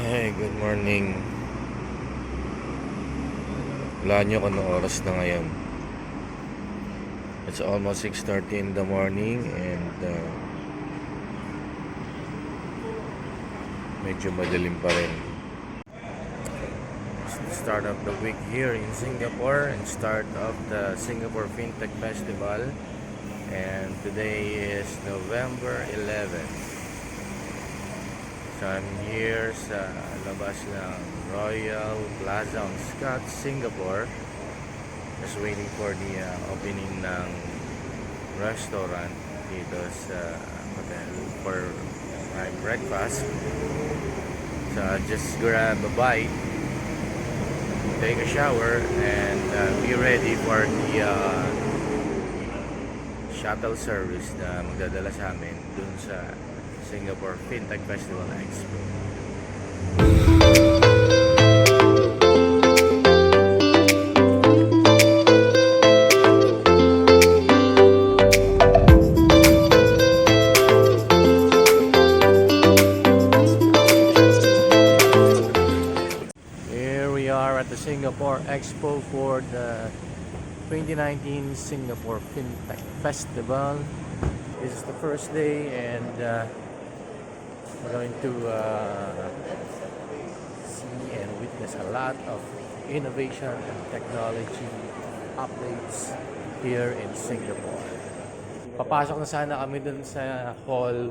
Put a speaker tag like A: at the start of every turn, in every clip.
A: Hey, good morning. Wala nyo kung anong oras na ngayon. It's almost 6:30 in the morning and medyo madilim pa rin. Start of the week here in Singapore and start of the Singapore FinTech Festival. And today is November 11th. So I'm here sa labas ng Royal Plaza on Scott, Singapore. Just waiting for the opening ng restaurant dito sa hotel for my breakfast. So I'll just grab a bite, take a shower, and be ready for the shuttle service na magdadala sa amin dun sa Singapore FinTech Festival Expo. Here we are at the Singapore Expo for the 2019 Singapore FinTech Festival. This is the first day and we're going to see and witness a lot of innovation and technology updates here in Singapore. Papasok na sana kami dun sa hall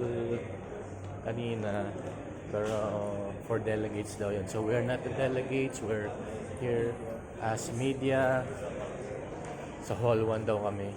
A: kanina, pero for delegates daw yun. So we're not the delegates, we're here as media. Sa hall 1 daw kami.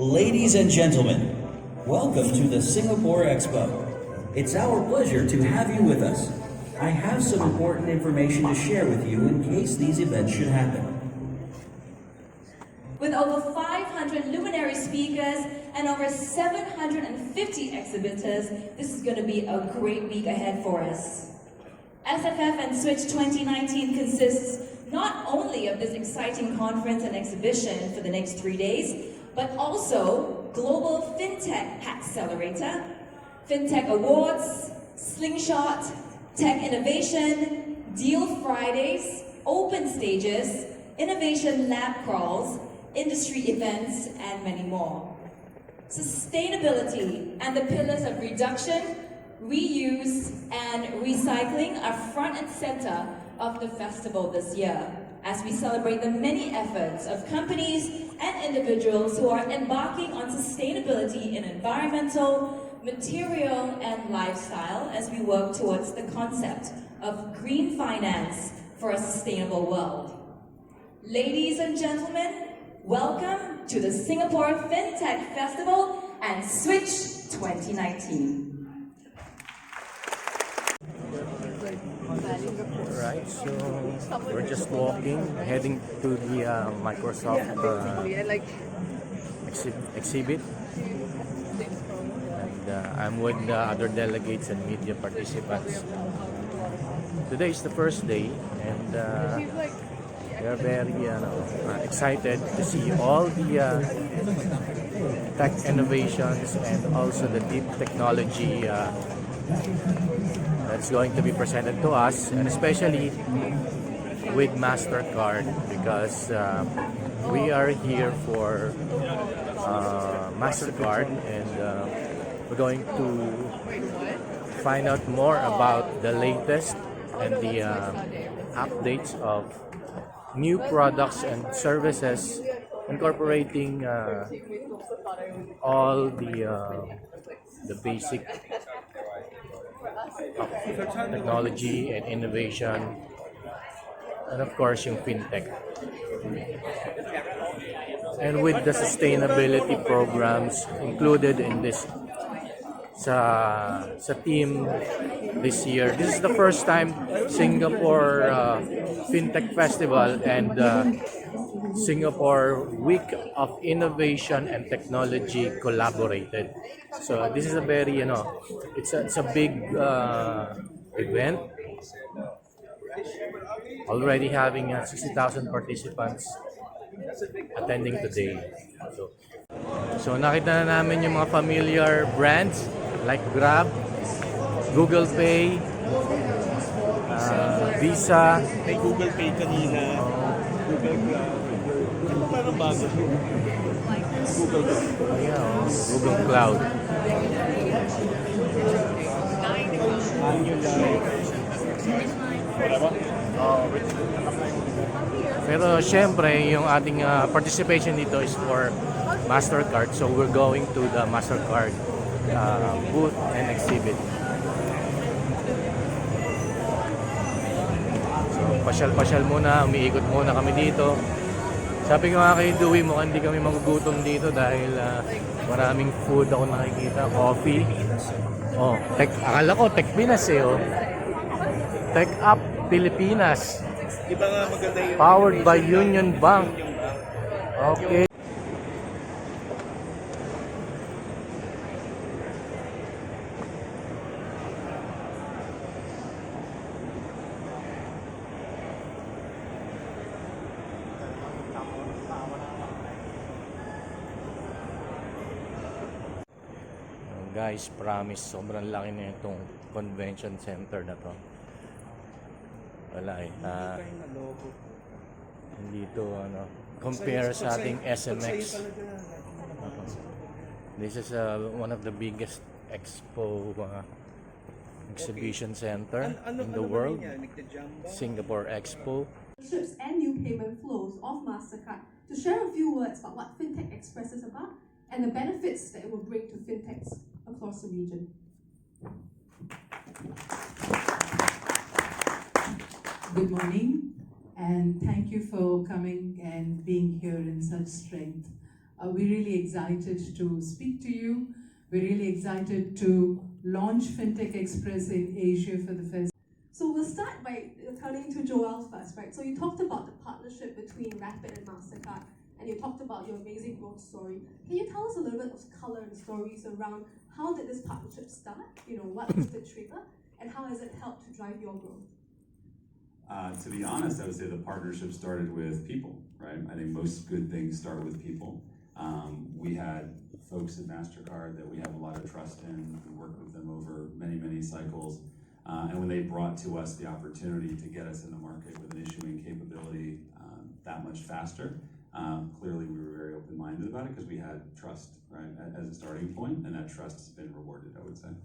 B: Ladies and gentlemen, welcome to the Singapore Expo. It's our pleasure to have you with us. I have some important information to share with you in case these events should happen.
C: With over 500 luminary speakers and over 750 exhibitors, this is going to be a great week ahead for us. SFFxSWITCH 2019 consists not only of this exciting conference and exhibition for the next 3 days, but also Global FinTech Accelerator, FinTech Awards, Slingshot, Tech Innovation, Deal Fridays, Open Stages, Innovation Lab Crawls, industry events, and many more. Sustainability and the pillars of reduction, reuse, and recycling are front and center of the festival this year, as we celebrate the many efforts of companies and individuals who are embarking on sustainability in environmental, material, and lifestyle as we work towards the concept of green finance for a sustainable world. Ladies and gentlemen, welcome to the Singapore FinTech Festival and Switch 2019.
A: Alright, so we're just walking, heading to the Microsoft exhibit. And I'm with the other delegates and media participants. Today is the first day and we are very excited to see all the tech innovations and also the deep technology that's going to be presented to us, and especially with MasterCard, because we are here for MasterCard, and we're going to find out more about the latest and the updates of new products and services incorporating all the basic technology and innovation and of course yung FinTech. And with the sustainability programs included in this sa team this year. This is the first time Singapore FinTech Festival and Singapore Week of Innovation and Technology collaborated. So this is a very, it's a big event. Already having 60,000 participants attending today. So nakita na namin yung mga familiar brands like Grab, Google Pay, Visa.
D: May Google Pay kanina, Google Cloud. Ano parang bago? Google Cloud.
A: Yeah, Google Cloud. Pero syempre, yung ating participation dito is for MasterCard. So we're going to the MasterCard booth and exhibit. So pasyal-pasyal muna, umiikot muna kami dito. Sabi ko nga kay Dewey, mukhang hindi kami magugutom dito dahil maraming food ako nakikita. Coffee. Oh, akala ko Tech Pinas oh. Tech Up Pilipinas.
D: Iba nga maganda yung
A: Powered by Union Bank. Okay. Guys, promise, sobrang laki na itong convention center na to. Wala eh. Hindi to compare sa ating SMX. This is one of the biggest expo exhibition center in the world. Singapore Expo.
E: And new payment flows of MasterCard to share a few words about what FinTech Express is about and the benefits that it will bring to fintechs across the region.
F: Good morning, and thank you for coming and being here in such strength. We're really excited to speak to you. We're really excited to launch FinTech Express in Asia for the first.
E: So we'll start by turning to Joel first, right? So you talked about the partnership between Rapid and MasterCard, and you talked about your amazing growth story. Can you tell us a little bit of color and stories around how did this partnership start? What was the trigger, and how has it helped to drive your growth?
G: To be honest, I would say the partnership started with people, right? I think most good things start with people. We had folks at MasterCard that we have a lot of trust in. We worked with them over many, many cycles. And when they brought to us the opportunity to get us in the market with an issuing capability that much faster, clearly we were very open-minded about it because we had trust, right, as a starting point, and that trust has been rewarded, I would say.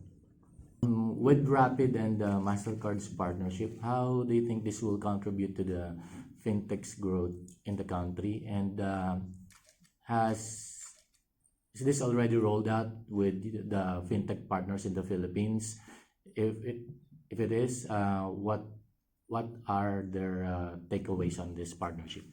A: With Rapid and MasterCard's partnership, how do you think this will contribute to the fintech's growth in the country? And is this already rolled out with the fintech partners in the Philippines? If it is, what are their takeaways on this partnership?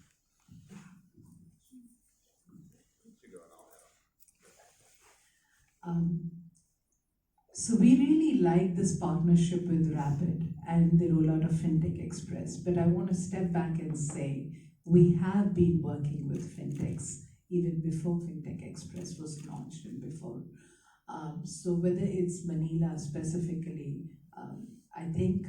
F: So we really like this partnership with Rapid and the rollout of FinTech Express. But I want to step back and say we have been working with fintechs even before FinTech Express was launched and before. So whether it's Manila specifically, I think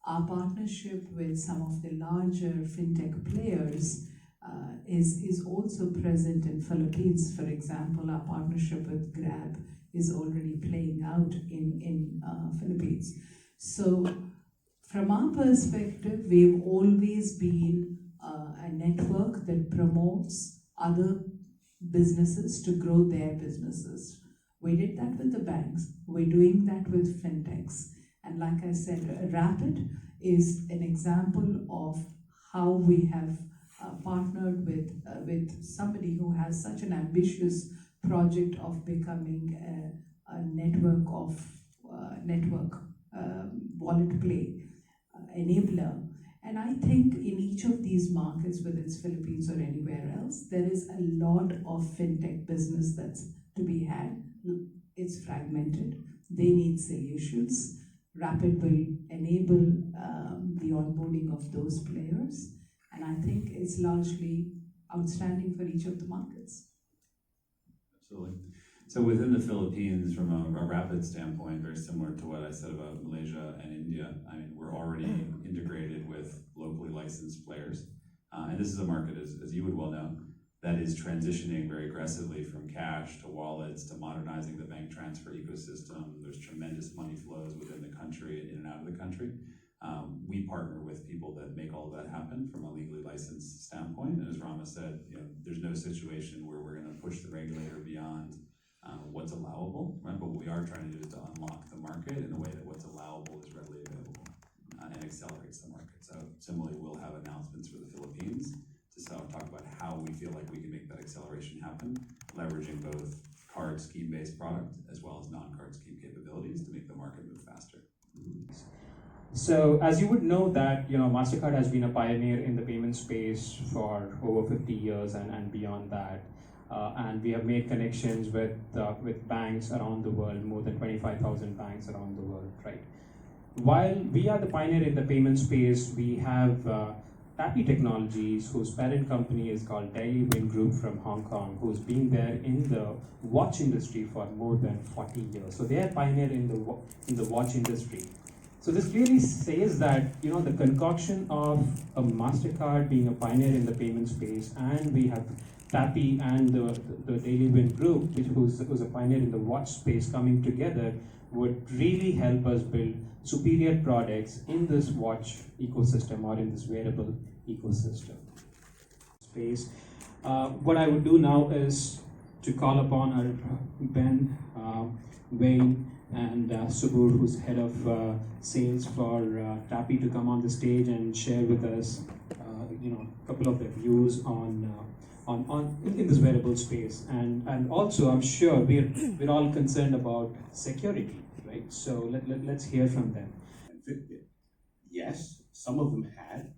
F: our partnership with some of the larger fintech players is also present in Philippines. For example, our partnership with Grab is already playing out in Philippines. So from our perspective, we've always been a network that promotes other businesses to grow their businesses. We did that with the banks. We're doing that with fintechs. And like I said, Rapid is an example of how we have partnered with somebody who has such an ambitious project of becoming a network of wallet play enabler, And I think in each of these markets, whether it's Philippines or anywhere else, there is a lot of fintech business that's to be had. It's fragmented. They need solutions. Rapid will enable the onboarding of those players. And I think it's largely outstanding for each of the markets.
G: Absolutely. So within the Philippines, from a rapid standpoint, very similar to what I said about Malaysia and India, I mean, we're already integrated with locally licensed players. And this is a market, as you would well know, that is transitioning very aggressively from cash to wallets to modernizing the bank transfer ecosystem. There's tremendous money flows within the country and in and out of the country. We partner with people that make all of that happen from a legally licensed standpoint. And as Rama said, there's no situation where we're going to push the regulator beyond what's allowable, right? But what we are trying to do is to unlock the market in a way that what's allowable is readily available and accelerates the market. So similarly, we'll have announcements for the Philippines to talk about how we feel like we can make that acceleration happen, leveraging both card scheme-based product as well as non-card scheme capabilities to make the market move faster.
H: So as you would know that, MasterCard has been a pioneer in the payment space for over 50 years and beyond that. And we have made connections with banks around the world, more than 25,000 banks around the world, right? While we are the pioneer in the payment space, we have Tappy Technologies, whose parent company is called Daily Wind Group from Hong Kong, who's been there in the watch industry for more than 40 years. So they are pioneer in the watch industry. So this clearly says that, the concoction of a MasterCard being a pioneer in the payment space, and we have Tappy and the Daily Wind Group, who's a pioneer in the watch space, coming together would really help us build superior products in this watch ecosystem or in this wearable ecosystem space. What I would do now is to call upon our Ben, Wayne, and Subur, who's head of sales for Tappy, to come on the stage and share with us, a couple of their views on in this wearable space, and also I'm sure we're all concerned about security, right? So let's hear from them.
I: And Fitbit, yes, some of them had,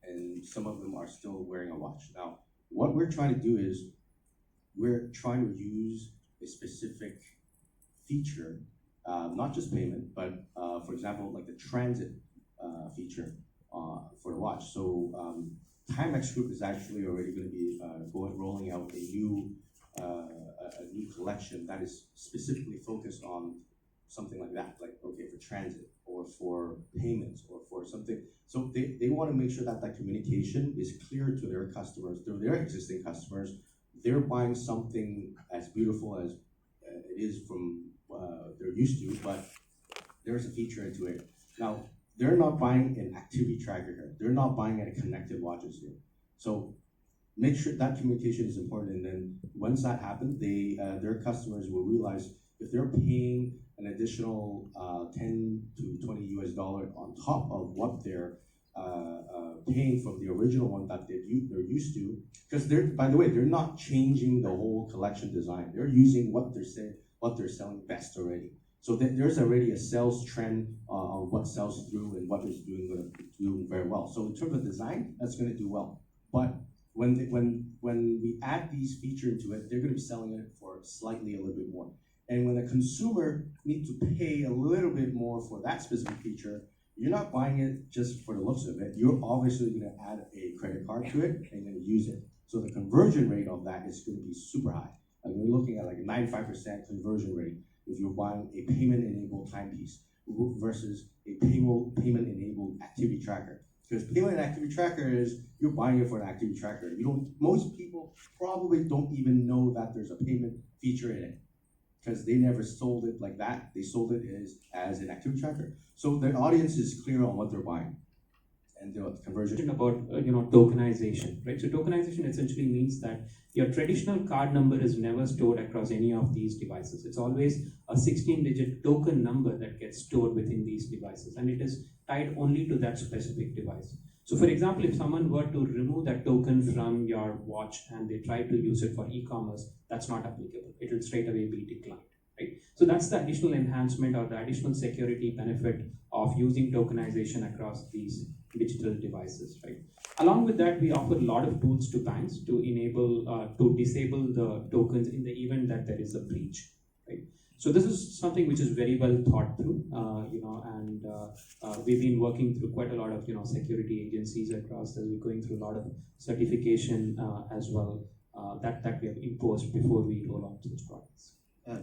I: and some of them are still wearing a watch. Now, what we're trying to do is we're trying to use a specific feature, not just payment, but for example, like the transit feature for the watch. So Timex Group is actually already going to be rolling out a new collection that is specifically focused on something like that, like for transit or for payments or for something. So they want to make sure that that communication is clear to their customers, to their existing customers. They're buying something as beautiful as it is from they're used to, but there's a feature into it. Now, they're not buying an activity tracker here. They're not buying a connected watches here. So make sure that communication is important. And then once that happens, their customers will realize if they're paying an additional 10 to 20 US dollar on top of what they're paying from the original one that they're used to, because by the way, they're not changing the whole collection design. They're using what they're selling best already. So there's already a sales trend on what sells through and what is doing very well. So in terms of design, that's going to do well. But when we add these features into it, they're going to be selling it for slightly a little bit more. And when the consumer needs to pay a little bit more for that specific feature, you're not buying it just for the looks of it. You're obviously going to add a credit card to it and then use it. So the conversion rate of that is going to be super high. Like we're looking at like a 95% conversion rate if you're buying a payment-enabled timepiece versus a payment-enabled activity tracker. Because payment and activity tracker is, you're buying it for an activity tracker. Most people probably don't even know that there's a payment feature in it because they never sold it like that. They sold it as an activity tracker. So the audience is clear on what they're buying. And the conversion
H: about tokenization, right? So tokenization essentially means that your traditional card number is never stored across any of these devices. It's always a 16-digit token number that gets stored within these devices, and it is tied only to that specific device. So for example, if someone were to remove that token from your watch and they try to use it for e-commerce, that's not applicable. It will straight away be declined, right? So that's the additional enhancement or the additional security benefit of using tokenization across these digital devices, right? Along with that, we offer a lot of tools to banks to enable, to disable the tokens in the event that there is a breach, right? So this is something which is very well thought through, and we've been working through quite a lot of, security agencies across as we're going through a lot of certification as well that we have imposed before we roll out such products.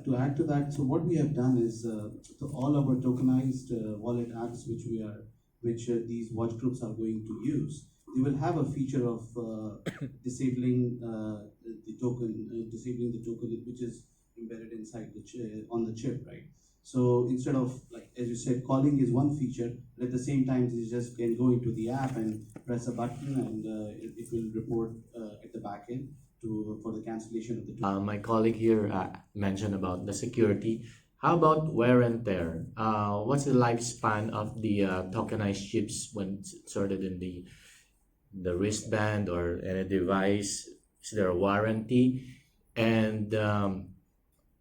J: To add to that, so what we have done is to all our tokenized wallet apps, which these watch groups are going to use, they will have a feature of disabling the token, which is embedded inside on the chip, right? So instead of, like as you said, calling is one feature, but at the same time you just can go into the app and press a button, and it will report at the back end for the cancellation of the token.
A: My colleague here mentioned about the security. How about wear and tear? What's the lifespan of the tokenized chips when it's inserted in the wristband or any device? Is there a warranty? And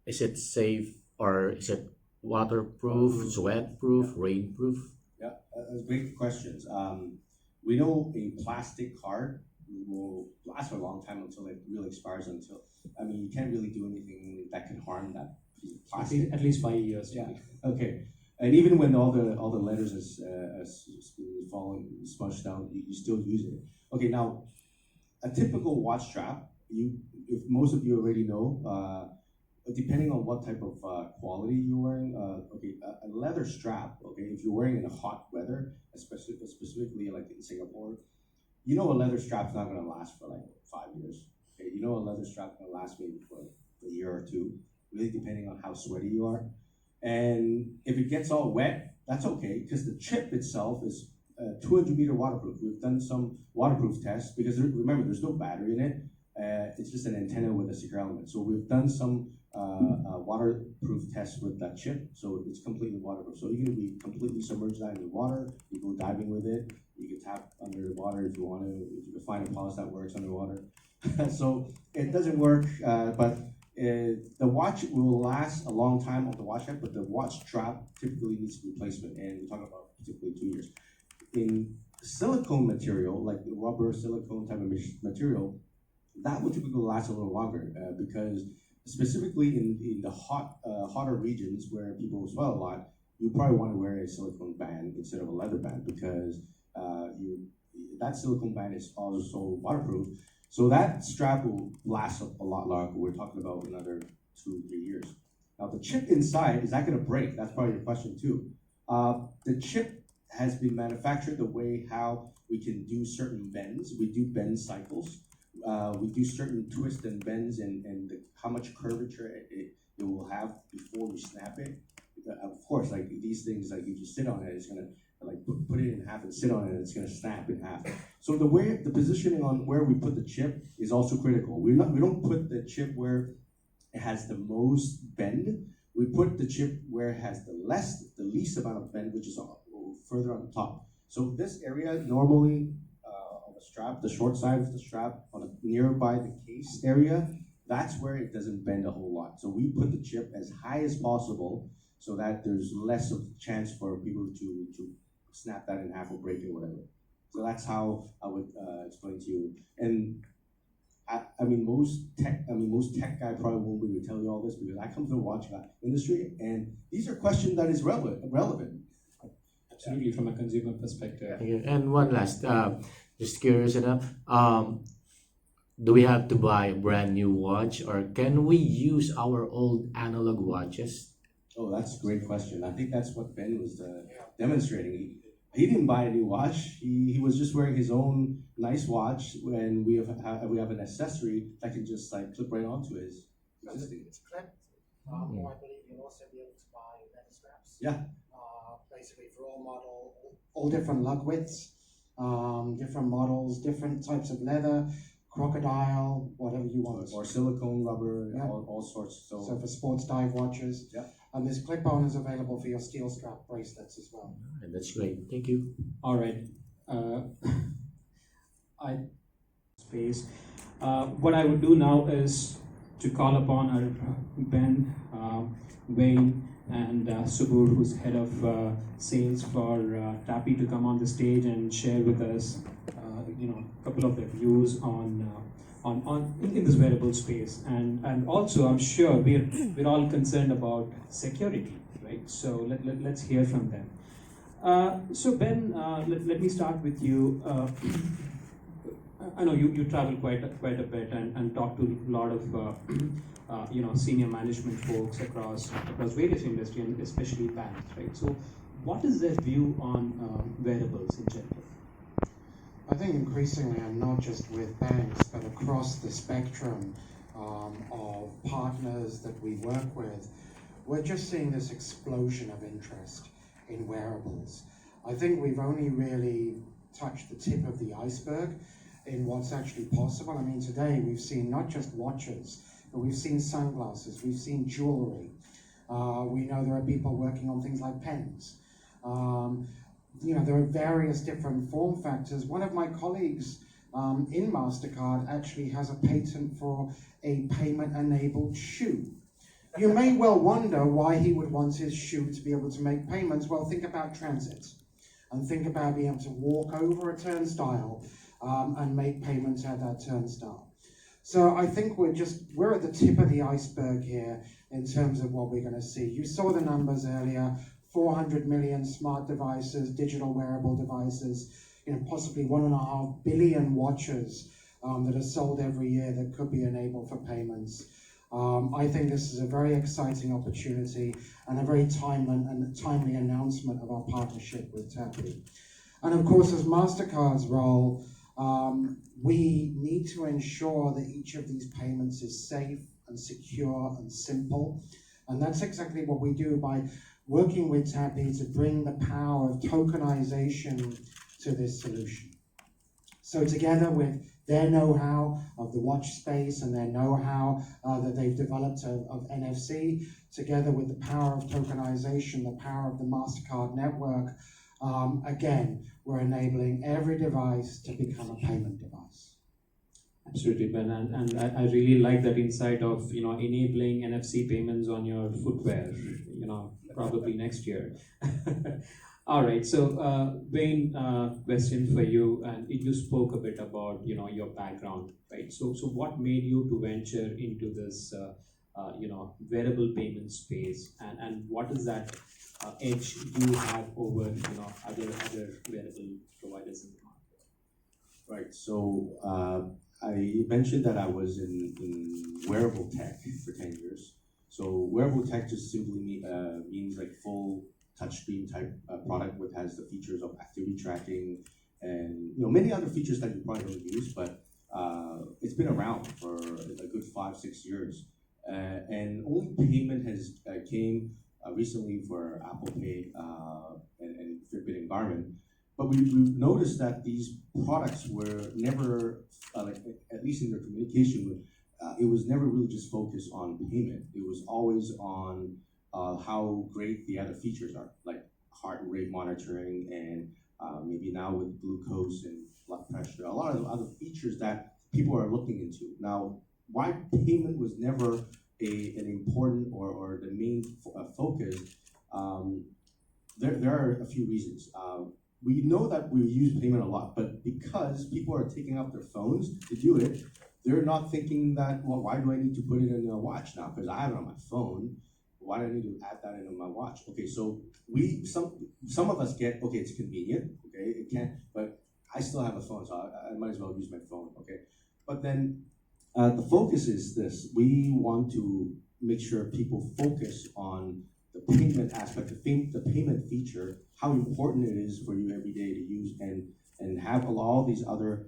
A: is it safe, or is it waterproof, sweat-proof, rain-proof?
I: Yeah, that's great questions. We know a plastic card will last for a long time until it really expires. You can't really do anything that can harm that piece of plastic.
H: At least 5 years.
I: Yeah. Okay. And even when all the letters is falling, smudged down, you still use it. Okay. Now, a typical watch strap, if most of you already know, depending on what type of quality you're wearing, a leather strap. Okay, if you're wearing in a hot weather, specifically like in Singapore, a leather strap's not going to last for like 5 years. Okay, a leather strap's going to last maybe for a year or two, really depending on how sweaty you are. And if it gets all wet, that's okay, because the chip itself is 200-meter waterproof. We've done some waterproof tests because remember, there's no battery in it. It's just an antenna with a secure element. So we've done some waterproof tests with that chip, so it's completely waterproof. So you can be completely submerged that in the water. You go diving with it. You can tap under the water if you want to. If you can find a polish that works underwater. So it doesn't work, but the watch will last a long time on the watch head, but the watch strap typically needs replacement, and we're talking about typically 2 years. In silicone material, like the rubber silicone type of material, that will typically last a little longer because specifically in the hotter regions where people sweat a lot, you probably want to wear a silicone band instead of a leather band because that silicone band is also waterproof. So that strap will last a lot longer. We're talking about another 2 or 3 years. Now the chip inside, is that going to break? That's probably your question too. The chip has been manufactured the way how we can do certain bends. We do bend cycles. We do certain twists and bends and how much curvature it will have before we snap it. Of course, like these things, like if you sit on it, it's gonna like put it in half and sit on it, and it's gonna snap in half. So the positioning on where we put the chip is also critical. We don't put the chip where it has the most bend. We put the chip where it has the least amount of bend, which is further on the top. So this area normally. Strap, the short side of the strap on nearby the case area, that's where it doesn't bend a whole lot. So we put the chip as high as possible so that there's less of a chance for people to snap that in half or break it or whatever. So that's how I would explain to you. And most tech guy probably won't be able to tell you all this because I come from the watch industry, and these are questions that is relevant.
H: Absolutely, from a consumer perspective.
A: And one last, just curious enough, do we have to buy a brand new watch, or can we use our old analog watches?
I: Oh, that's a great question. I think that's what Ben was demonstrating. He didn't buy a new watch. He was just wearing his own nice watch, and we have an accessory that can just like clip right onto his existing.
K: It's clipped. Or I believe you'll also be able to buy leather straps.
I: Yeah.
K: Basically for all model, all different lug widths, different models, different types of leather, crocodile, whatever you want.
I: Or silicone, rubber,
K: yeah.
I: all sorts. So
K: for sports dive watches.
I: Yeah.
K: And this clip-on is available for your steel strap bracelets as well.
A: That's great. Thank you.
H: All right. Space. What I would do now is to call upon our Ben, Wayne, and Subur, who's head of sales for Tappy, to come on the stage and share with us, a couple of their views on in this wearable space. And also, I'm sure we're all concerned about security, right? So let's hear from them. So Ben, let me start with you. I know you travel quite a bit and talk to a lot of senior management folks across various industries, and especially banks, right? So what is their view on wearables in general?
K: I think increasingly, and not just with banks, but across the spectrum of partners that we work with, we're just seeing this explosion of interest in wearables. I think we've only really touched the tip of the iceberg in what's actually possible. I mean, today we've seen not just watches, but we've seen sunglasses, we've seen jewelry. We know there are people working on things like pens. There are various different form factors. One of my colleagues in MasterCard actually has a patent for a payment-enabled shoe. You may well wonder why he would want his shoe to be able to make payments. Well, think about transit, and think about being able to walk over a turnstile and make payments at that turnstile. So I think we're at the tip of the iceberg here in terms of what we're going to see. You saw the numbers earlier, 400 million smart devices, digital wearable devices, possibly 1.5 billion watches that are sold every year that could be enabled for payments. I think this is a very exciting opportunity and a very timely announcement of our partnership with Tappy. And of course, as MasterCard's role, we need to ensure that each of these payments is safe and secure and simple. And that's exactly what we do by working with Tappy to bring the power of tokenization to this solution. So together with their know-how of the watch space and their know-how that they've developed of NFC, together with the power of tokenization, the power of the MasterCard network, again, we're enabling every device to become a payment device.
H: Absolutely, Ben, and I really like that insight of enabling NFC payments on your footwear, probably next year. All right, so Wayne, question for you, and you spoke a bit about your background, right? So what made you to venture into this wearable payment space, and what is that edge you have over other wearable providers in the market?
I: Right. So I mentioned that I was in wearable tech for 10 years. So wearable tech just simply means like full touchscreen type product, which has the features of activity tracking and many other features that you probably don't use, but it's been around for a good 5-6 years, and only payment has came recently for Apple Pay and Fitbit environment. But we've noticed that these products were never, at least in their communication, it was never really just focused on payment. It was always on how great the other features are, like heart rate monitoring and maybe now with glucose and blood pressure, a lot of other features that people are looking into. Now, why payment was never an important or the main focus, there are a few reasons. We know that we use payment a lot, but because people are taking out their phones to do it, they're not thinking that, well, why do I need to put it in a watch now? Because I have it on my phone. Why do I need to add that into my watch? Okay, so some of us get, okay, it's convenient, okay, it can't, but I still have a phone, so I might as well use my phone, okay? But then the focus is this: we want to make sure people focus on the payment aspect, the payment feature, how important it is for you every day to use, and have all these other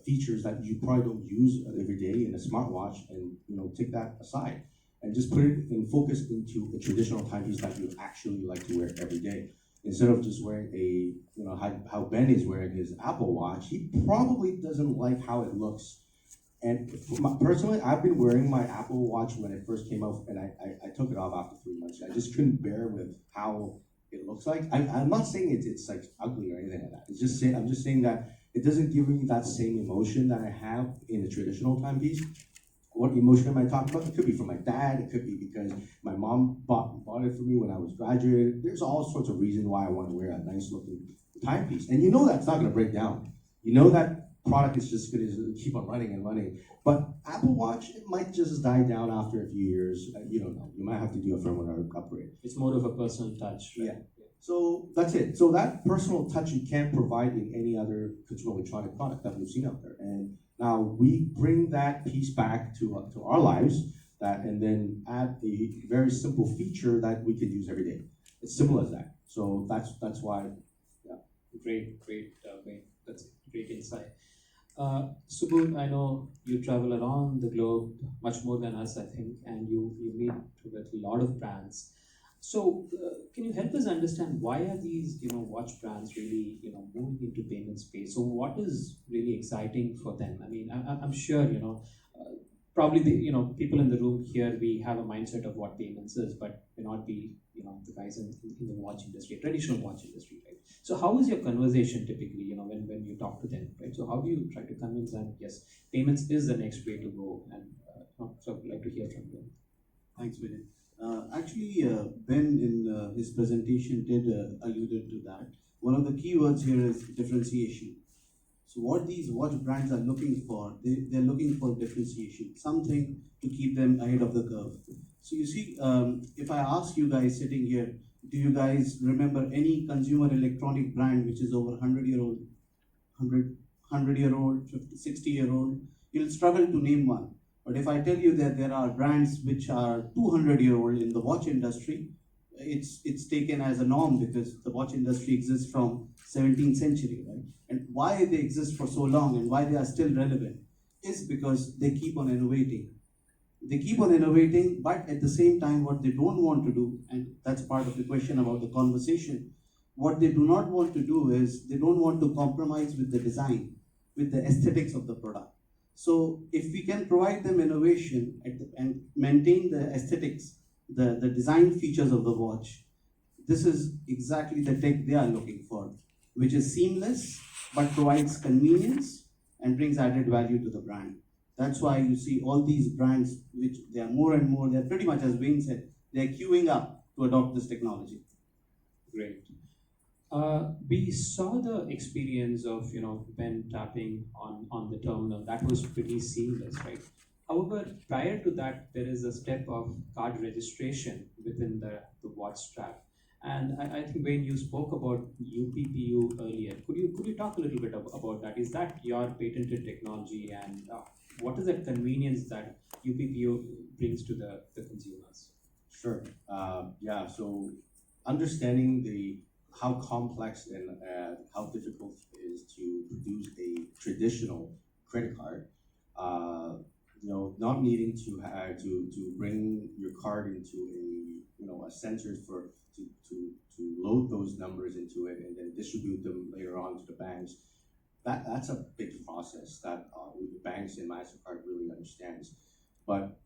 I: features that you probably don't use every day in a smartwatch, and take that aside and just put it in focus into a traditional timepiece that you actually like to wear every day. Instead of just wearing how Ben is wearing his Apple Watch, he probably doesn't like how it looks. And personally, I've been wearing my Apple Watch when it first came out, and I took it off after 3 months. I just couldn't bear with how it looks like. I'm not saying it's like ugly or anything like that. I'm just saying that it doesn't give me that same emotion that I have in a traditional timepiece. what emotion am I talking about? It could be from my dad. It could be because my mom bought it for me when I was graduated. There's all sorts of reasons why I want to wear a nice looking timepiece. And you know that's not going to break down. You know that product is just going to keep on running and running. But Apple Watch, it might just die down after a few years. You don't know. You might have to do a firmware upgrade.
H: It's more of a personal touch, right?
I: Yeah. So that's it. So that personal touch you can't provide in any other consumer electronic product that we've seen out there. And now we bring that piece back to our lives, and then add a very simple feature that we can use every day. It's simple as that. So that's why, yeah.
H: Great, that's great insight. Subbu, I know you travel around the globe much more than us, I think, and you meet with a lot of brands. So, can you help us understand why are these, watch brands really, moving into payment space? So, what is really exciting for them? I mean, I'm sure, probably the, people in the room here, we have a mindset of what payments is, but may not be, the guys in the watch industry, traditional watch industry, right? So, how is your conversation typically, when you talk to them, right? So, how do you try to convince them, yes, payments is the next way to go? And so, I'd like to hear from you.
J: Thanks, Vinay. Actually, Ben in his presentation did alluded to that. One of the keywords here is differentiation. So what these watch brands are looking for, they're looking for differentiation, something to keep them ahead of the curve. So you see, if I ask you guys sitting here, do you guys remember any consumer electronic brand which is over 100-year-old, 100-year-old, 60-year-old? You'll struggle to name one. But if I tell you that there are brands which are 200-year-old in the watch industry, it's taken as a norm because the watch industry exists from 17th century, right? And why they exist for so long and why they are still relevant is because they keep on innovating. They keep on innovating, but at the same time, what they don't want to do, and that's part of the question about the conversation, what they do not want to do is they don't want to compromise with the design, with the aesthetics of the product. So if we can provide them innovation and maintain the aesthetics, the design features of the watch, this is exactly the tech they are looking for, which is seamless, but provides convenience and brings added value to the brand. That's why you see all these brands, which they are more and more, they're pretty much, as Wayne said, they're queuing up to adopt this technology.
H: Great. We saw the experience of Ben tapping on the terminal. That was pretty seamless, right? However, prior to that, there is a step of card registration within the watch strap. And I think Wayne, you spoke about UPPU earlier. Could you talk a little bit about that? Is that your patented technology, and what is the convenience that UPPU brings to the consumers?
I: Sure. Yeah. So understanding how complex and how difficult it is to produce a traditional credit card, not needing to bring your card into a sensor to load those numbers into it and then distribute them later on to the banks. That's a big process that the banks and MasterCard really understands. But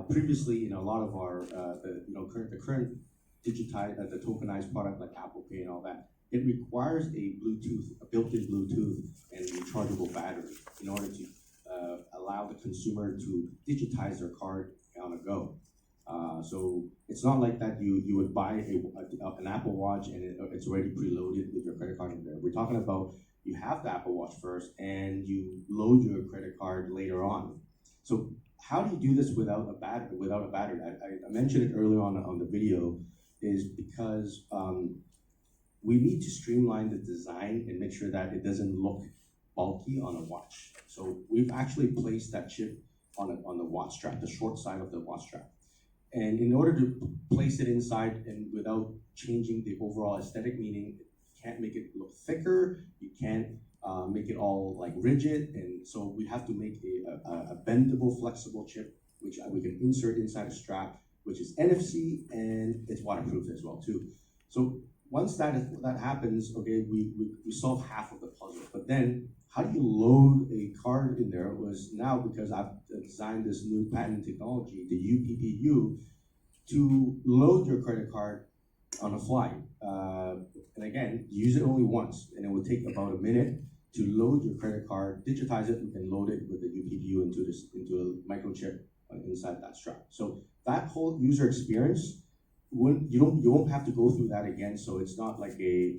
I: previously, a lot of our the current digitized, the tokenized product like Apple Pay and all that, it requires a built-in Bluetooth and rechargeable battery in order to allow the consumer to digitize their card on a go. So it's not like that you would buy an Apple Watch and it's already preloaded with your credit card in there. We're talking about you have the Apple Watch first and you load your credit card later on. So how do you do this without a battery? I mentioned it earlier on the video, is because we need to streamline the design and make sure that it doesn't look bulky on a watch. So we've actually placed that chip on the watch strap, the short side of the watch strap. And in order to place it inside and without changing the overall aesthetic, meaning you can't make it look thicker, you can't make it all like rigid, and so we have to make a bendable, flexible chip which we can insert inside a strap, which is NFC and it's waterproof as well too. So once that happens, okay, we solve half of the puzzle. But then how do you load a card in there? Was now because I've designed this new patent technology, the UPPU, to load your credit card on the fly. And again, use it only once, and it will take about a minute to load your credit card, digitize it, and load it with the UPPU into a microchip inside that strap. So that whole user experience, you won't have to go through that again. So it's not like a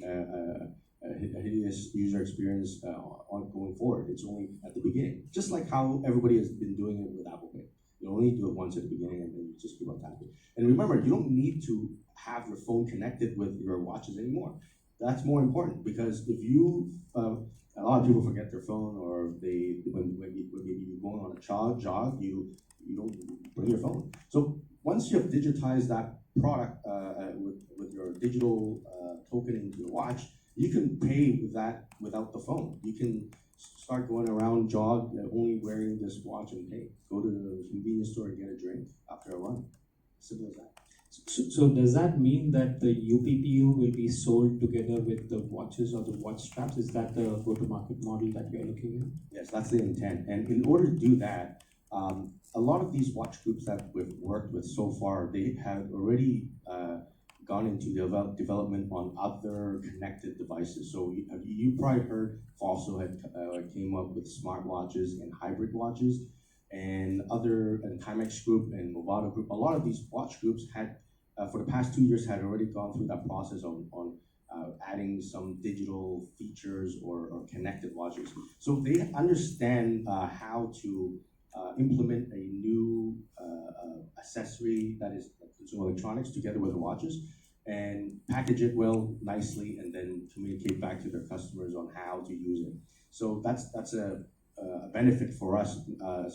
I: hideous user experience on going forward. It's only at the beginning, just like how everybody has been doing it with Apple Pay. You only do it once at the beginning, and then you just keep on tapping. And remember, you don't need to have your phone connected with your watches anymore. That's more important, because if you, a lot of people forget their phone, or when you're going on a jog, you don't bring your phone. So once you have digitized that product with your digital token into your watch, you can pay with that without the phone. You can start going around, jog, only wearing this watch and pay. Go to the convenience store and get a drink after a run. Simple as that.
H: So does that mean that the UPPU will be sold together with the watches or the watch straps? Is that the go-to-market model that you're looking at?
I: Yes, that's the intent. And in order to do that, a lot of these watch groups that we've worked with so far, they have already gone into development on other connected devices. So you probably heard Fossil had came up with smartwatches and hybrid watches, and Timex Group and Movado Group. A lot of these watch groups had, for the past 2 years, had already gone through that process on adding some digital features or connected watches. So they understand how to implement a new accessory that is consumer electronics together with the watches, and package it well, nicely, and then communicate back to their customers on how to use it. So that's a benefit for us.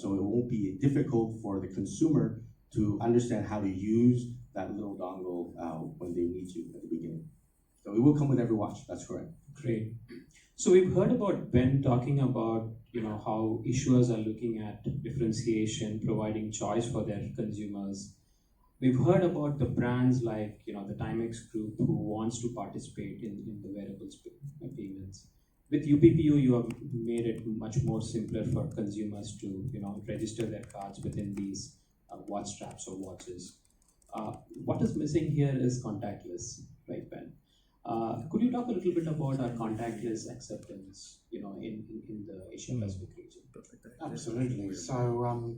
I: So it won't be difficult for the consumer to understand how to use that little dongle when they need to at the beginning. So it will come with every watch. That's correct.
H: Great. So we've heard about Ben talking about how issuers are looking at differentiation, providing choice for their consumers. We've heard about the brands like the Timex Group, who wants to participate in the wearables payments. With UPPU, you have made it much more simpler for consumers to register their cards within these watch straps or watches. What is missing here is contactless, right, Ben? Could you talk a little bit about our contactless acceptance, in the Asia Pacific region?
K: Absolutely. So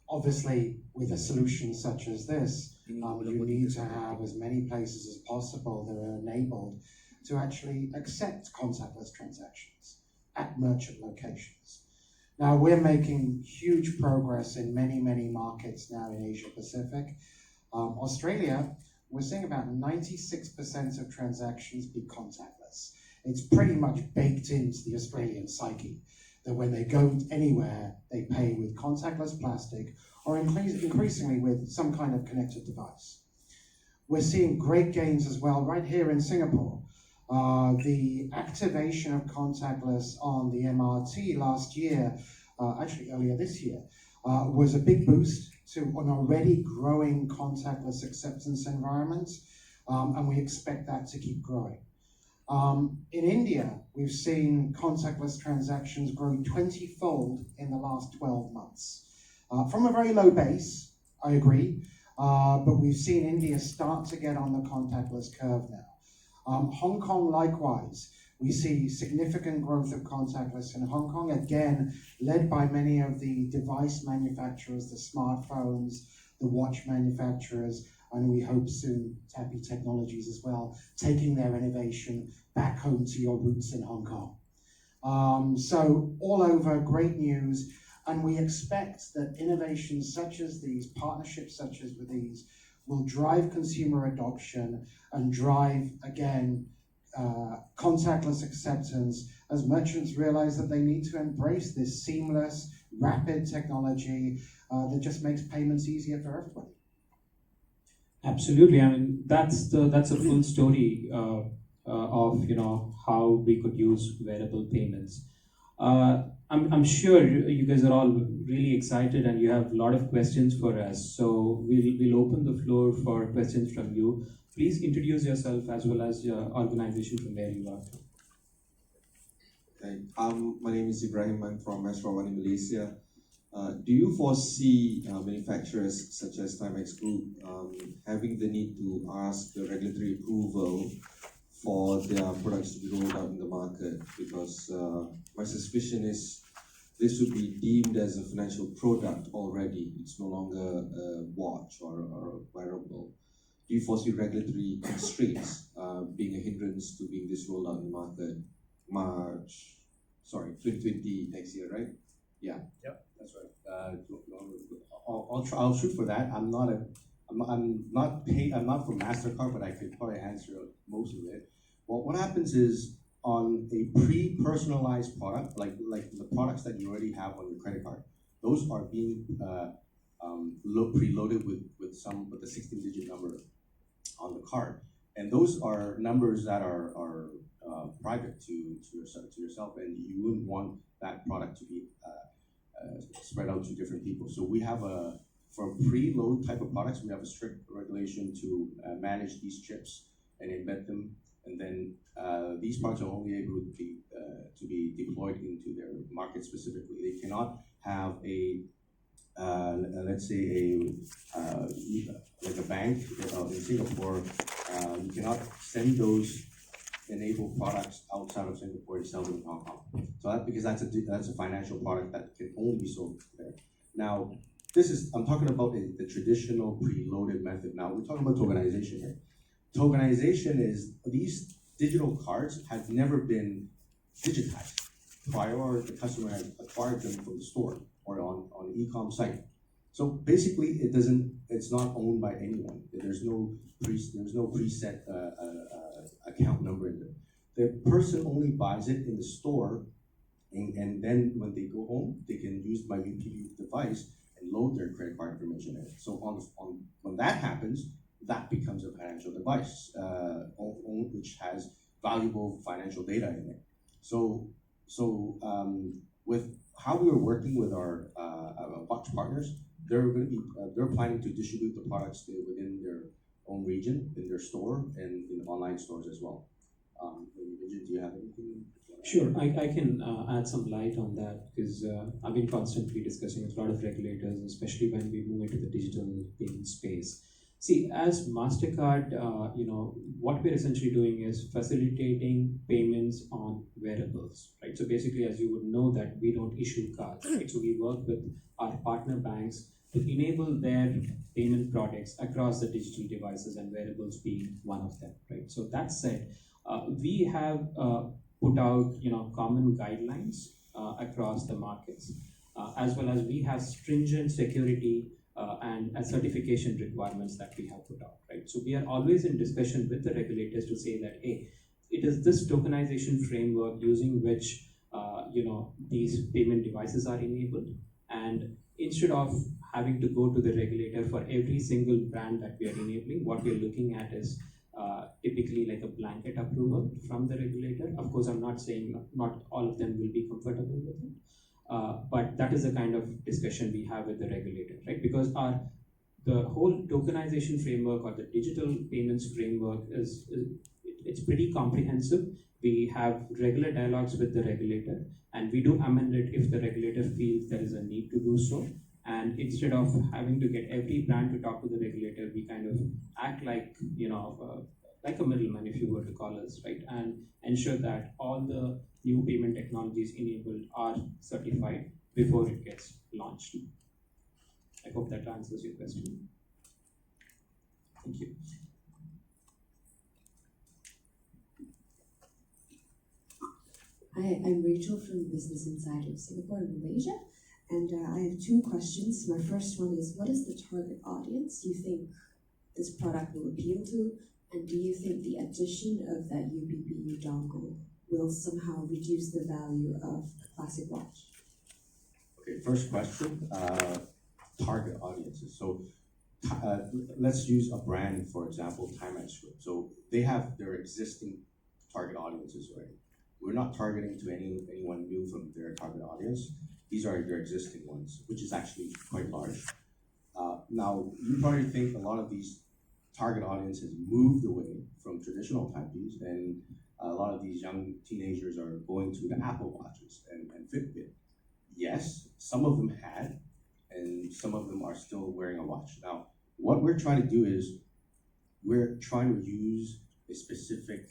K: obviously, with a solution such as this, you need to have as many places as possible that are enabled to actually accept contactless transactions at merchant locations. Now, we're making huge progress in many, many markets now in Asia Pacific. Australia, we're seeing about 96% of transactions be contactless. It's pretty much baked into the Australian psyche that when they go anywhere, they pay with contactless plastic or increasingly with some kind of connected device. We're seeing great gains as well right here in Singapore. The activation of contactless on the MRT last year, actually earlier this year, was a big boost to an already growing contactless acceptance environment, and we expect that to keep growing. In India, we've seen contactless transactions grow 20-fold in the last 12 months. From a very low base, I agree, but we've seen India start to get on the contactless curve now. Hong Kong, likewise, we see significant growth of contactless in Hong Kong, again, led by many of the device manufacturers, the smartphones, the watch manufacturers, and we hope soon Tappy Technologies as well, taking their innovation back home to your roots in Hong Kong. So all over, great news, and we expect that innovations such as these, partnerships such as with these, will drive consumer adoption and drive, again, contactless acceptance as merchants realize that they need to embrace this seamless, rapid technology that just makes payments easier for everybody.
H: Absolutely. I mean, that's a full story of how we could use wearable payments. I'm sure you guys are all really excited and you have a lot of questions for us. So we'll open the floor for questions from you. Please introduce yourself as well as your organization from where you are.
L: Okay. My name is Ibrahim. I'm from Asrawani, Malaysia. Do you foresee manufacturers such as Timex Group having the need to ask the regulatory approval for their products to be rolled out in the market? Because my suspicion is this would be deemed as a financial product already. It's no longer a watch or a wearable. Do you foresee regulatory constraints being a hindrance to being this rolled out in the market 2020 next year, right? Yeah.
I: Yep, that's right. I'll shoot for that. I'm not for MasterCard, but I could probably answer most of it. Well, what happens is on a pre-personalized product, like the products that you already have on your credit card, those are being preloaded with a 16-digit number on the card, and those are numbers that are private to yourself, and you wouldn't want that product to be spread out to different people. So we have for preload type of products, we have a strict regulation to manage these chips and embed them, and then these products are only able to be deployed into their market specifically. They cannot have let's say like a bank in Singapore. You cannot send those enabled products outside of Singapore and sell them in Hong Kong. So because that's a financial product that can only be sold there. Now, I'm talking about the traditional preloaded method. Now we're talking about tokenization here. Tokenization is these digital cards have never been digitized prior. The customer has acquired them from the store or on an e-com site. So basically, it's not owned by anyone. There's no preset account number in there. The person only buys it in the store, and then when they go home, they can use my UPU device and load their credit card information in it. So when that happens, that becomes a financial device, which has valuable financial data in it. So with how we are working with our watch partners, they're planning to distribute the products within their own region, in their store, and in online stores as well. Do you have anything?
H: Sure, I can add some light on that because I've been constantly discussing with a lot of regulators, especially when we move into the digital payment space. See, as MasterCard, what we're essentially doing is facilitating payments on wearables, right? So basically, as you would know, that we don't issue cards, right? So we work with our partner banks to enable their payment products across the digital devices, and wearables being one of them, right? So that said, we have put out common guidelines across the markets, as well as we have stringent security and certification requirements that we have put out, right? So we are always in discussion with the regulators to say that, hey, it is this tokenization framework using which these payment devices are enabled, and instead of having to go to the regulator for every single brand that we are enabling, what we are looking at is typically like a blanket approval from the regulator. Of course, I'm not saying not all of them will be comfortable with it, but that is the kind of discussion we have with the regulator, right? Because the whole tokenization framework or the digital payments framework it's pretty comprehensive. We have regular dialogues with the regulator, and we do amend it if the regulator feels there is a need to do so. And instead of having to get every brand to talk to the regulator, we kind of act like like a middleman, if you were to call us, right? And ensure that all the new payment technologies enabled are certified before it gets launched. I hope that answers your question. Thank you.
M: Hi, I'm Rachel from Business Insider Singapore and Malaysia, and I have two questions. My first one is, what is the target audience you think this product will appeal to, and do you think the addition of that UBBU dongle will somehow reduce the value of the classic watch?
I: Okay, first question, target audiences. So let's use a brand, for example, FinTech. So they have their existing target audiences already. We're not targeting to anyone new from their target audience. These are their existing ones, which is actually quite large. Now, you probably think a lot of these target audiences moved away from traditional timepieces, and a lot of these young teenagers are going to the Apple Watches and Fitbit. Yes, some of them had, and some of them are still wearing a watch. Now, what we're trying to do is we're trying to use a specific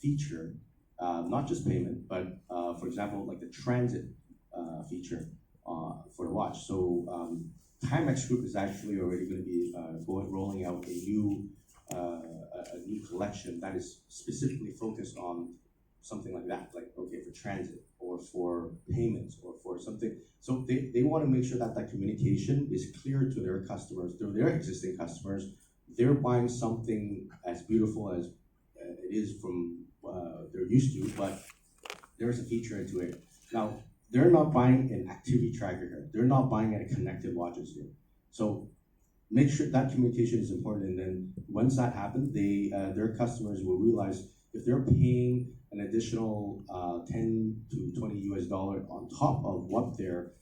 I: feature, not just payment, but for example, like the transit feature for the watch. So Timex Group is actually already going to be rolling out a new collection that is specifically focused on something like that, like okay, for transit or for payments or for something. So they want to make sure that that communication is clear to their customers, to their existing customers. They're buying something as beautiful as it is from they're used to, but there's a feature into it. Now, they're not buying an activity tracker here. They're not buying a connected watches here. So make sure that communication is important, and then once that happens, their customers will realize if they're paying an additional 10 to 20 US dollar on top of what they're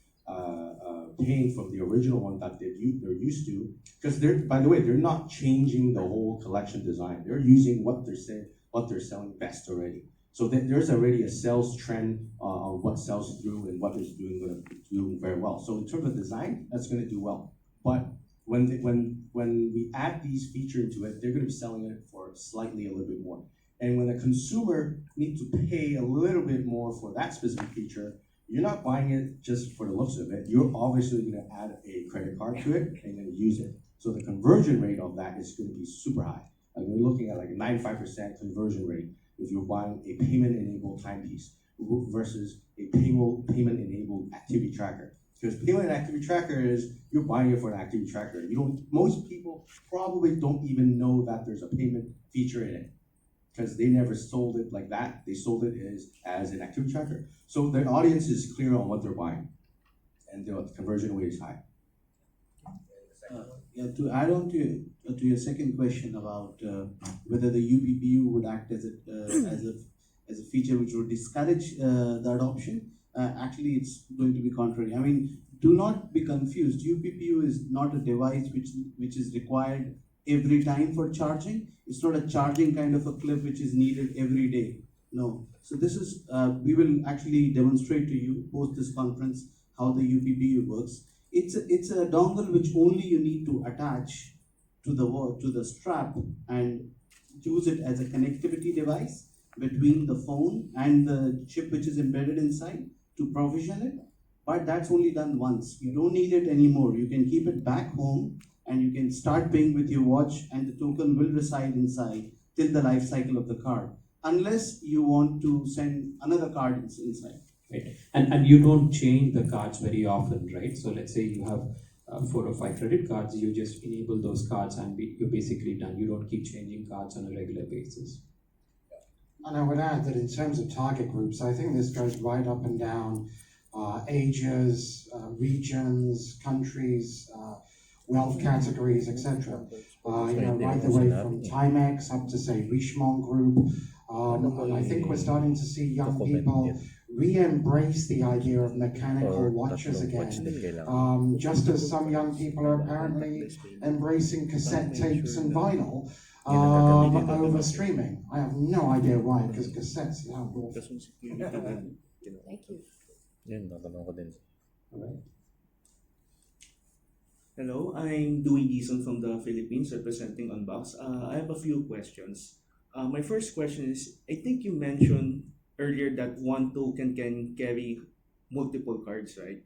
I: paying from the original one that they're used to, because by the way, they're not changing the whole collection design. They're using what they're selling best already. So there's already a sales trend on what sells through and what is doing very well. So in terms of design, that's going to do well. But when we add these features into it, they're going to be selling it for slightly a little bit more. And when a consumer needs to pay a little bit more for that specific feature, you're not buying it just for the looks of it. You're obviously going to add a credit card to it and going to use it. So the conversion rate of that is going to be super high. Like we're looking at like a 95% conversion rate if you're buying a payment-enabled timepiece versus a payment-enabled activity tracker. Because payment and activity tracker is you're buying it for an activity tracker. Most people probably don't even know that there's a payment feature in it, because they never sold it like that. They sold it as an activity tracker. So the audience is clear on what they're buying, and the conversion rate is high.
J: To add on to your second question about whether the UPPU would act as a feature which would discourage the adoption, actually it's going to be contrary. I mean, do not be confused. UPPU is not a device which is required every time for charging. It's not a charging kind of a clip which is needed every day. No. So this is, we will actually demonstrate to you post this conference how the UPPU works. It's a dongle which only you need to attach to the strap and use it as a connectivity device between the phone and the chip which is embedded inside to provision it. But that's only done once. You don't need it anymore. You can keep it back home and you can start paying with your watch, and the token will reside inside till the life cycle of the card, unless you want to send another card inside.
H: Right. And you don't change the cards very often, right? So let's say you have 4 or 5 credit cards, you just enable those cards and you're basically done. You don't keep changing cards on a regular basis.
K: And I would add that in terms of target groups, I think this goes right up and down ages, regions, countries, wealth categories, etc. Right the way from Timex up to, say, Richemont Group. And I think we're starting to see young people re-embrace the idea of mechanical watches again, just as some young people are apparently embracing cassette tapes and vinyl over streaming. I have no idea why, because cassettes are now awful.
M: Thank you.
N: Hello, I'm Dewey Dizon from the Philippines, representing Unbox. I have a few questions. My first question is, I think you mentioned earlier that one token can carry multiple cards, right?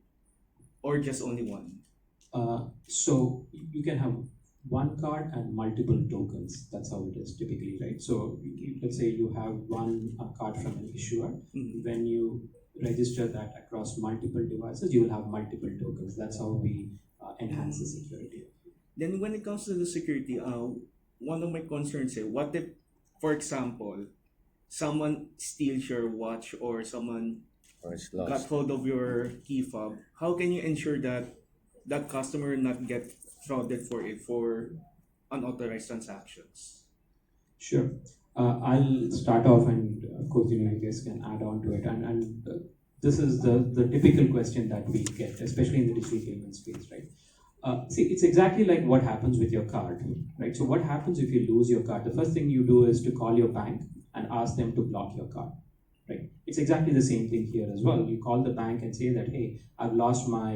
N: Or just only one?
H: So you can have one card and multiple tokens. That's how it is typically, right? So let's say you have one card from an issuer. Mm-hmm. When you register that across multiple devices, you will have multiple tokens. That's how we enhance the security.
N: Then when it comes to the security, one of my concerns is, what if, for example, someone steals your watch or someone got hold of your key fob? How can you ensure that that customer not get frauded for unauthorized transactions?
H: Sure. I'll start off, and of course, you guys can add on to it. And this is the typical question that we get, especially in the digital payment space, right? See, it's exactly like what happens with your card, right? So what happens if you lose your card? The first thing you do is to call your bank and ask them to block your card, right? It's exactly the same thing here as well. You call the bank and say that, hey, I've lost my,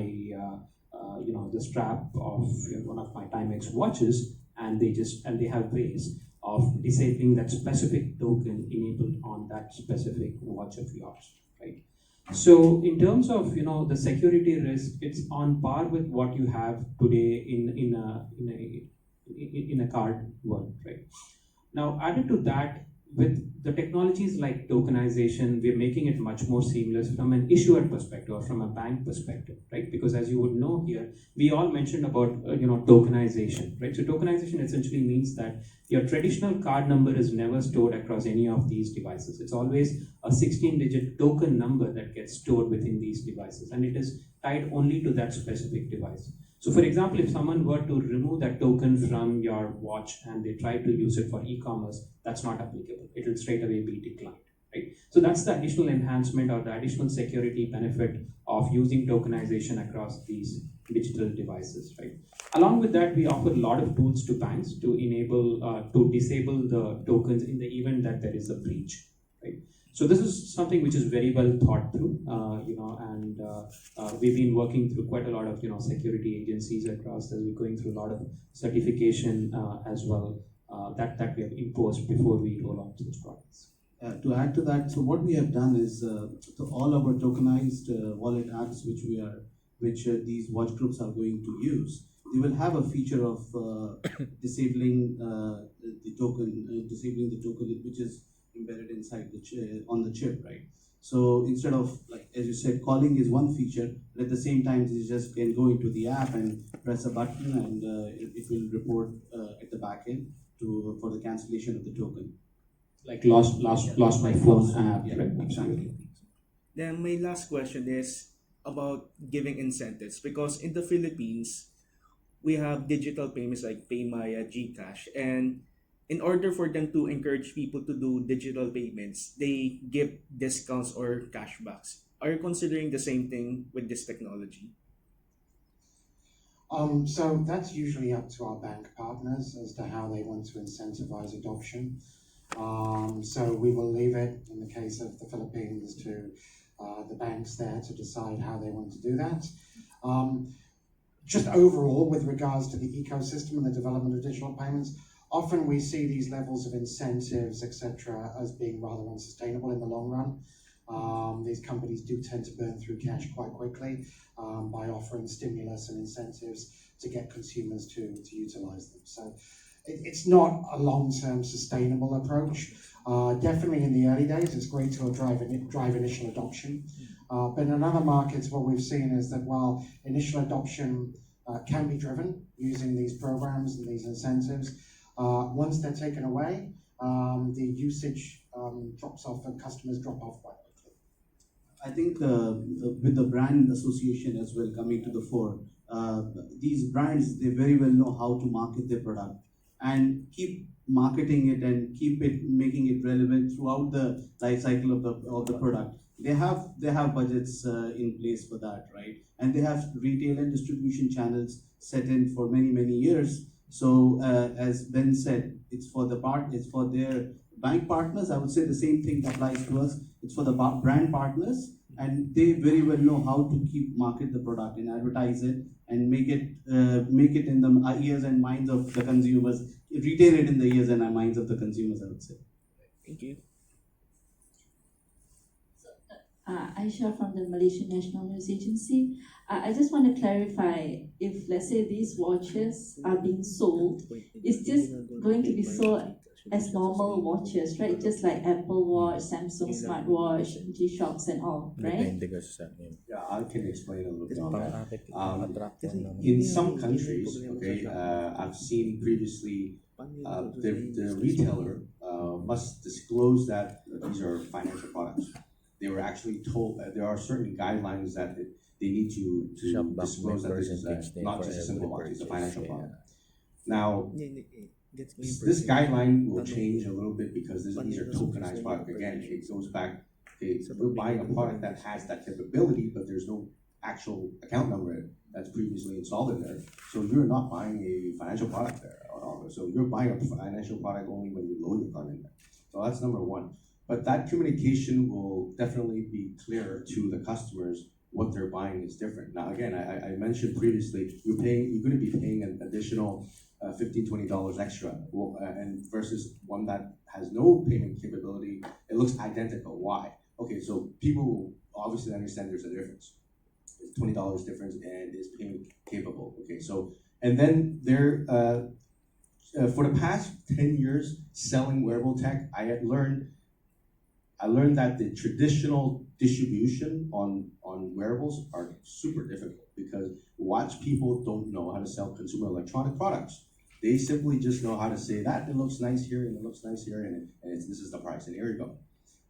H: the strap of one of my Timex watches, and they have ways of disabling that specific token enabled on that specific watch of yours, right? So in terms of the security risk, it's on par with what you have today in a card world, right? Now, added to that, with the technologies like tokenization, we're making it much more seamless from an issuer perspective or from a bank perspective, right? Because as you would know here, we all mentioned about tokenization, right? So tokenization essentially means that your traditional card number is never stored across any of these devices. It's always a 16-digit token number that gets stored within these devices, and it is tied only to that specific device. So for example, if someone were to remove that token from your watch and they try to use it for e-commerce, that's not applicable. It will straight away be declined, right? So that's the additional enhancement or the additional security benefit of using tokenization across these digital devices, right? Along with that, we offer a lot of tools to banks to enable, to disable the tokens in the event that there is a breach, right? So this is something which is very well thought through, and we've been working through quite a lot of security agencies across as we're going through a lot of certification as well that we have imposed before we roll out those products.
J: To add to that, so what we have done is to all our tokenized wallet apps, which these watch groups are going to use, they will have a feature of disabling the token, which is embedded inside the on the chip, right? So instead of, like as you said, calling is one feature, but at the same time you just can go into the app and press a button, and it will report at the back end for the cancellation of the token.
H: Like lost my phone app,
J: yeah,
H: right?
J: Exactly.
N: Then my last question is about giving incentives, because in the Philippines we have digital payments like PayMaya, GCash, and in order for them to encourage people to do digital payments, they give discounts or cashbacks. Are you considering the same thing with this technology?
K: So that's usually up to our bank partners as to how they want to incentivize adoption. So we will leave it, in the case of the Philippines, to the banks there to decide how they want to do that. Just overall, with regards to the ecosystem and the development of digital payments, often we see these levels of incentives, etc., as being rather unsustainable in the long run. These companies do tend to burn through cash quite quickly by offering stimulus and incentives to get consumers to utilize them. So it's not a long-term sustainable approach. Definitely in the early days, it's great to drive initial adoption. But in other markets, what we've seen is that while initial adoption can be driven using these programs and these incentives, once they're taken away, the usage drops off and customers drop off quite quickly.
J: I think with the brand association as well coming to the fore, these brands, they very well know how to market their product and keep marketing it and keep it, making it relevant throughout the life cycle of the product. They have budgets in place for that, right? And they have retail and distribution channels set in for many years. So as Ben said, it's for their bank partners. I would say the same thing applies to us. It's for the brand partners, and they very well know how to market the product and advertise it and make it in the ears and minds of the consumers, retain it in the ears and minds of the consumers, I would say.
N: Thank you.
O: Aisha from the Malaysian National News Agency. I just want to clarify, if let's say these watches are being sold, it's just going to be sold as normal watches, right? Just like Apple Watch, Samsung smartwatch, G-Shocks and all, right?
I: Yeah, I can explain a little bit on that. In some countries, okay, I've seen previously the retailer must disclose that these are financial products. They were actually told that there are certain guidelines that they need to disclose that this is not just a simple watch, it's a financial product. Now, this guideline will change a little bit because these are tokenized products. Again, it goes back, okay, we're buying a product that has that capability, but there's no actual account number that's previously installed in there. So you're not buying a financial product there. So you're buying a financial product only when you load your card in there. So that's number one. But that communication will definitely be clear to the customers what they're buying is different. Now, again, I mentioned previously, you're going to be paying an additional $15, $20 extra, and versus one that has no payment capability, it looks identical. Why? Okay, so people will obviously understand there's a difference. It's $20 difference and it's payment capable. Okay, so and then there for the past 10 years selling wearable tech, I learned that the traditional distribution on wearables are super difficult because watch people don't know how to sell consumer electronic products. They simply just know how to say that it looks nice here and it looks nice here and this is the price and here you go.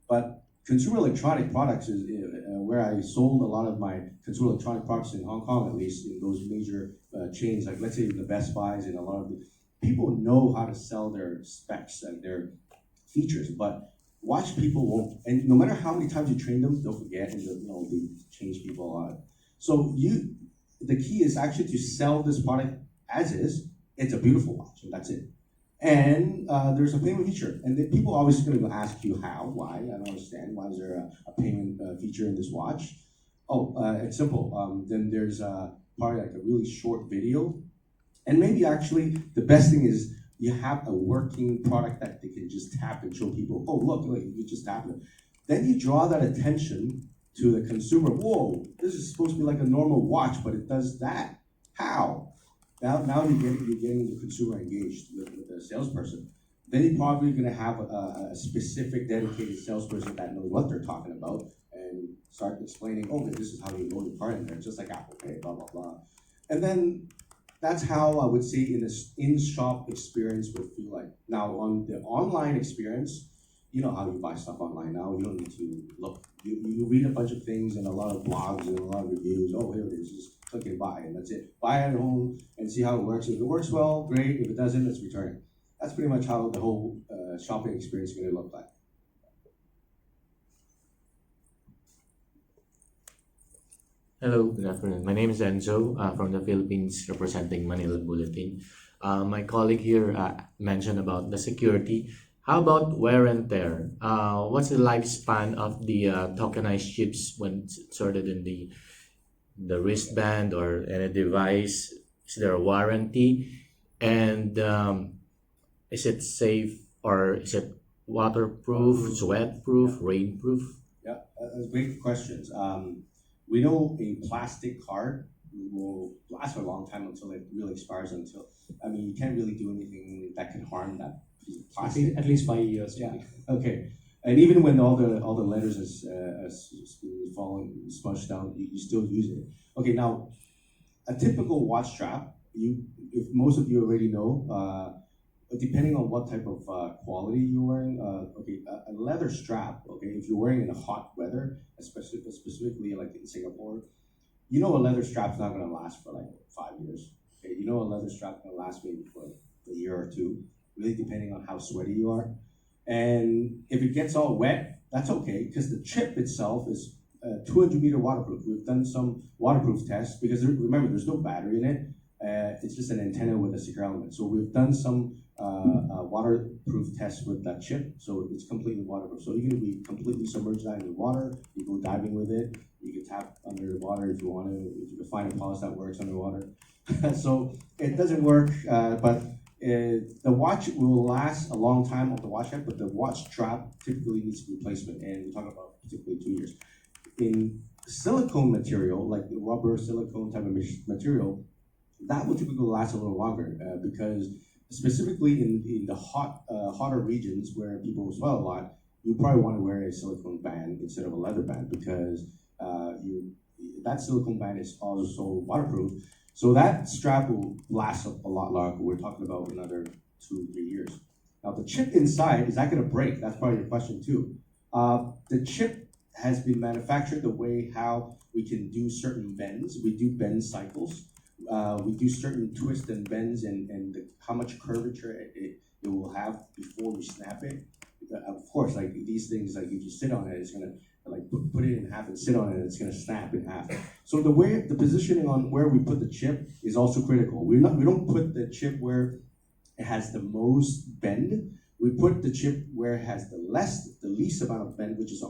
I: But consumer electronic products is where I sold a lot of my consumer electronic products in Hong Kong, at least in those major chains, like let's say the Best Buys and a lot of the people know how to sell their specs and their features, but watch people won't. And no matter how many times you train them, they'll forget and they change people a lot. So the key is actually to sell this product as is. It's a beautiful watch, and that's it. And there's a payment feature, and then people obviously going to ask you how, why. I don't understand. Why is there a payment feature in this watch? Oh, it's simple. Then there's probably like a really short video, and maybe actually the best thing is you have a working product that they can just tap and show people. Oh, look, you just tap it. Then you draw that attention to the consumer. Whoa, this is supposed to be like a normal watch, but it does that. How? Now you're getting the consumer engaged with the salesperson. Then you're probably going to have a specific dedicated salesperson that knows what they're talking about and start explaining, oh, this is how you load your card in there, just like Apple Pay, blah, blah, blah. And then that's how I would say in this in-shop experience would feel like. Now on the online experience, you know how you buy stuff online now. You don't need to look. You read a bunch of things and a lot of blogs and a lot of reviews. Oh, here it is. Just click and buy, and that's it. Buy it at home and see how it works. If it works well, great. If it doesn't, let's return it. That's pretty much how the whole shopping experience is going to look like.
A: Hello, good afternoon. My name is Enzo from the Philippines, representing Manila Bulletin. My colleague here mentioned about the security. How about wear and tear? What's the lifespan of the tokenized chips when it's sorted in the wristband or any device? Is there a warranty? And is it safe or is it waterproof, sweat-proof, rainproof?
I: Yeah, great questions. We know a plastic card will last for a long time until it really expires. You can't really do anything that can harm that piece of plastic.
H: At least 5 years.
I: Yeah. Okay. And even when all the letters is falling, smudged down, you still use it. Okay. Now, a typical watch strap, if most of you already know, depending on what type of quality you're wearing, a leather strap, if you're wearing in a hot weather, specifically like in Singapore, a leather strap's not going to last for like 5 years. Okay? A leather strap's going to last maybe for a year or two, really depending on how sweaty you are. And if it gets all wet, that's okay, because the chip itself is 200-meter waterproof. We've done some waterproof tests, because remember, there's no battery in it. It's just an antenna with a secure element. So we've done some waterproof tests with that chip, so it's completely waterproof. So you can be completely submerged in the water. You go diving with it. You can tap under the water if you want to. If you can find a polish that works underwater. So it doesn't work, but the watch will last a long time on the watch head, but the watch strap typically needs replacement, and we talk about particularly 2 years. In silicone material, like the rubber silicone type of material, that will typically last a little longer because specifically in the hotter regions where people sweat a lot, you probably want to wear a silicone band instead of a leather band, because that silicone band is also waterproof. So that strap will last a lot longer. We're talking about another 2 or 3 years. Now the chip inside, is that going to break? That's probably your question too. The chip has been manufactured the way how we can do certain bends. We do bend cycles. We do certain twists and bends and how much curvature it will have before we snap it. Of course, like these things, like if you sit on it, it's gonna like put it in half and sit on it, it's gonna snap in half. So the positioning on where we put the chip is also critical. We don't put the chip where it has the most bend. We put the chip where it has the least amount of bend, which is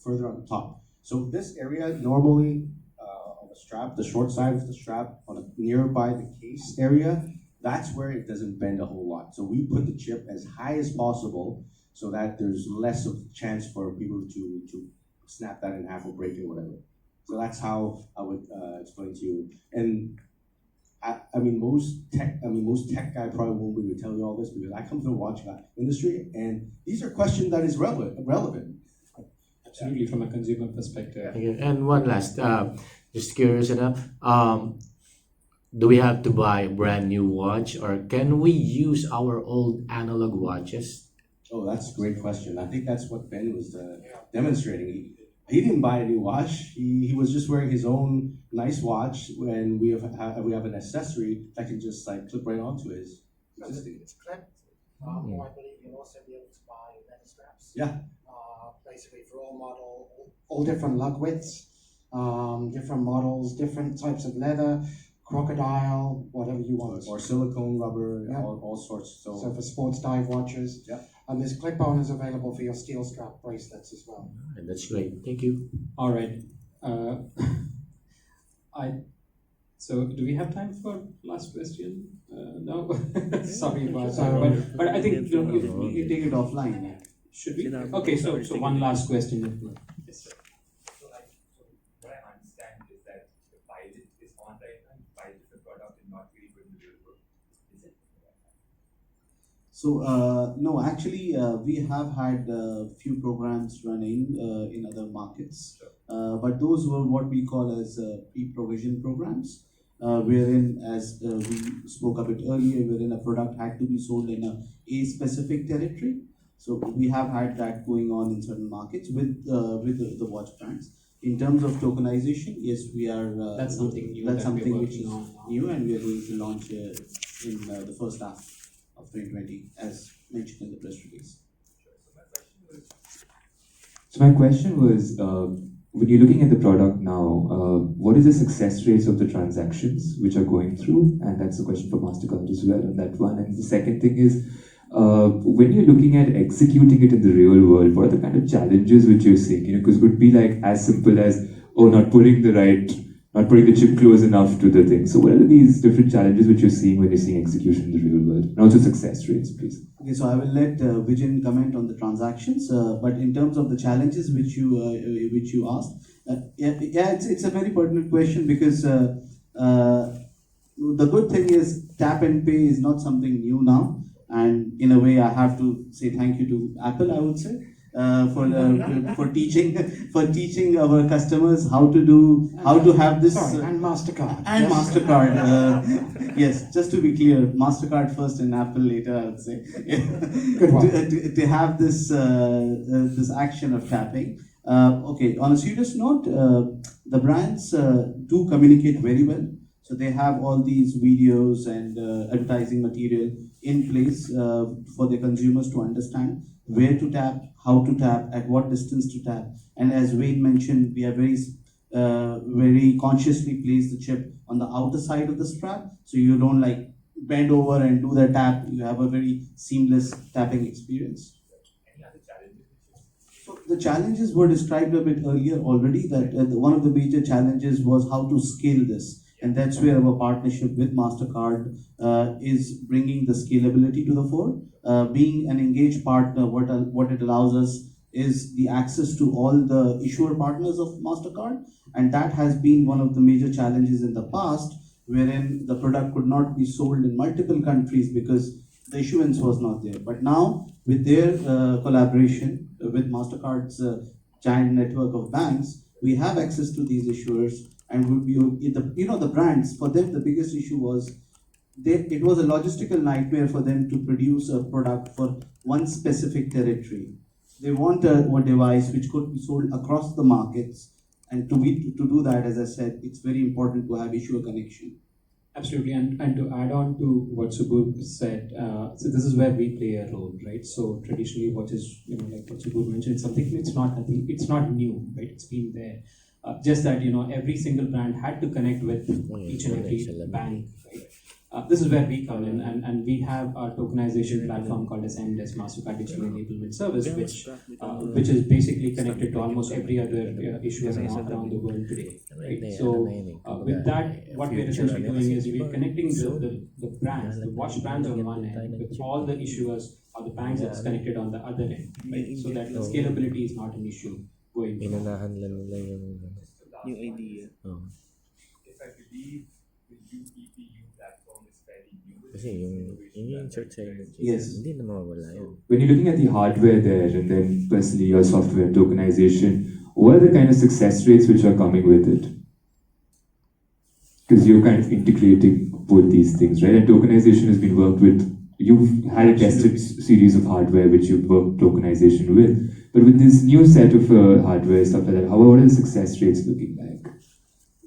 I: further on the top. So this area normally on the strap, the short side of the strap, nearby the case area, that's where it doesn't bend a whole lot. So we put the chip as high as possible so that there's less of a chance for people to snap that in half or break it or whatever. So that's how I would explain to you. And I mean, most tech guy probably won't be able to tell you all this because I come from the watch industry, and these are questions that is relevant.
H: Absolutely, from a consumer perspective.
A: Okay. And one last, just curious enough, do we have to buy a brand new watch, or can we use our old analog watches?
I: Oh, that's a great question. I think that's what Ben was demonstrating. He didn't buy a new watch. He was just wearing his own nice watch, and we have an accessory that can just like clip right onto his existing.
K: It's clipped. Or I believe you'll also be able to buy leather straps.
I: Yeah.
K: Basically for all model, all different lug widths, different models, different types of leather, crocodile, whatever you want.
I: Or silicone rubber,
K: Yeah.
I: all sorts. So
K: for sports dive watches.
I: Yeah.
K: And this clip-on is available for your steel strap bracelets as well.
A: And that's great. Thank you.
H: All right. So do we have time for last question? No, sorry about that. But I think
J: you take it offline.
H: Should we? Okay, so one last question. Yes, sir.
P: So what I understand is that the buy is online and buy the product is not really good in the real world. Is it?
J: So no, actually, we have had a few programs running in other markets, but those were what we call as pre-provision programs, wherein, as we spoke a bit earlier, wherein a product had to be sold in a specific territory. So we have had that going on in certain markets with the watch brands. In terms of tokenization, yes, we are.
H: That's something new.
J: That's something which is
H: on.
J: new, and we are going to launch in the first half of 2020, as mentioned in the press release.
P: So my question was, when you're looking at the product now, what is the success rates of the transactions which are going through? And that's a question for MasterCard as well on that one. And the second thing is, when you're looking at executing it in the real world, what are the kind of challenges which you're seeing? Because it could be like as simple as, not putting the chip close enough to the thing. So what are these different challenges which you're seeing when you're seeing execution in the real world? And also success rates, please.
J: Okay, so I will let Vijay comment on the transactions, but in terms of the challenges which you asked, it's a very pertinent question because the good thing is tap and pay is not something new now, and in a way I have to say thank you to Apple, I would say. For teaching our customers how to have this
K: and MasterCard
J: Mastercard. Yes, just to be clear, Mastercard first and Apple later, I would say.
K: Good one.
J: to have this action of tapping. Okay, on a serious note, the brands do communicate very well. So they have all these videos and advertising material in place for the consumers to understand where to tap, how to tap, at what distance to tap. And as Wayne mentioned, we have very consciously placed the chip on the outer side of the strap, so you don't like bend over and do the tap. You have a very seamless tapping experience.
P: Any other challenges?
J: So the challenges were described a bit earlier already, that one of the major challenges was how to scale this. And that's where our partnership with MasterCard is bringing the scalability to the fore. Being an engaged partner, what it allows us is the access to all the issuer partners of MasterCard. And that has been one of the major challenges in the past, wherein the product could not be sold in multiple countries because the issuance was not there. But now, with their collaboration with MasterCard's giant network of banks, we have access to these issuers. And the brands, for them, the biggest issue was it was a logistical nightmare for them to produce a product for one specific territory. They want a device which could be sold across the markets, and to do that, as I said, it's very important to have issuer connection.
H: Absolutely, and to add on to what Subur said, so this is where we play a role, right? So traditionally, what is like what Subur mentioned, it's not new, right? It's been there. Just that every single brand had to connect with each and every bank, right? This is where we come in, and we have our tokenization platform called as MDES, Mastercard Digital Enablement Service, which is basically connected to almost every other issuer around the world today, right? So with that, what we're essentially doing is we're connecting the brands, the watch brands on one end, with all the issuers or the banks that's connected on the other end, right? So that the scalability is not an issue going forward.
A: Inunahan lang nila yung
N: idea.
A: Oh.
L: If I believe the UPPU platform is fairly new.
A: Kasi yung insert sa
P: Yes.
A: hindi na mawawala yun.
P: When you're looking at the hardware there and then personally your software tokenization, what are the kind of success rates which are coming with it? Because you're kind of integrating both these things, right? And tokenization has been worked with. You've had a tested series of hardware which you've worked tokenization with, but with this new set of hardware stuff like that, what are the success rates looking like?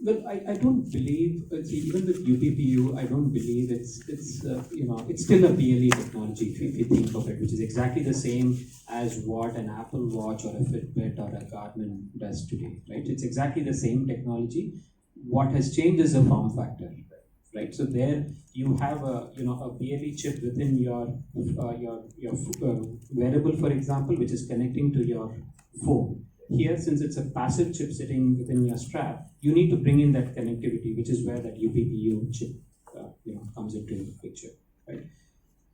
H: Well, I don't believe, even with UPPU, I don't believe it's still a PLE technology if you think of it, which is exactly the same as what an Apple Watch or a Fitbit or a Garmin does today, right? It's exactly the same technology. What has changed is the form factor, right? So there you have a PLE chip within your wearable, for example, which is connecting to your phone. Here, since it's a passive chip sitting within your strap, you need to bring in that connectivity, which is where that UPPU chip comes into the picture, right?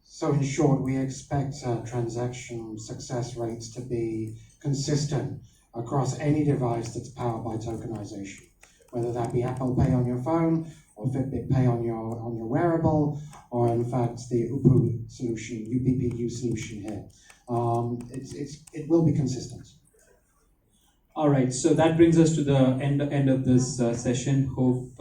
K: So in short, we expect transaction success rates to be consistent across any device that's powered by tokenization, whether that be Apple Pay on your phone or Fitbit Pay on your wearable, or in fact the UPPU solution here. It will be consistent.
H: All right, so that brings us to the end of this session. Hope,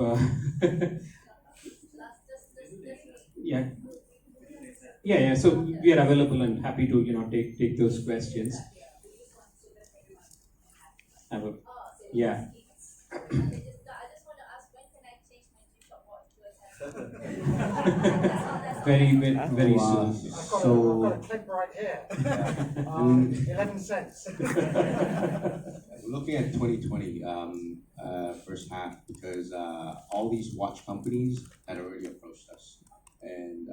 H: yeah. So we are available and happy to take those questions. Yeah. Very soon.
K: So clip right here. 11 cents.
I: Looking at 2020 first half, because all these watch companies had already approached us, and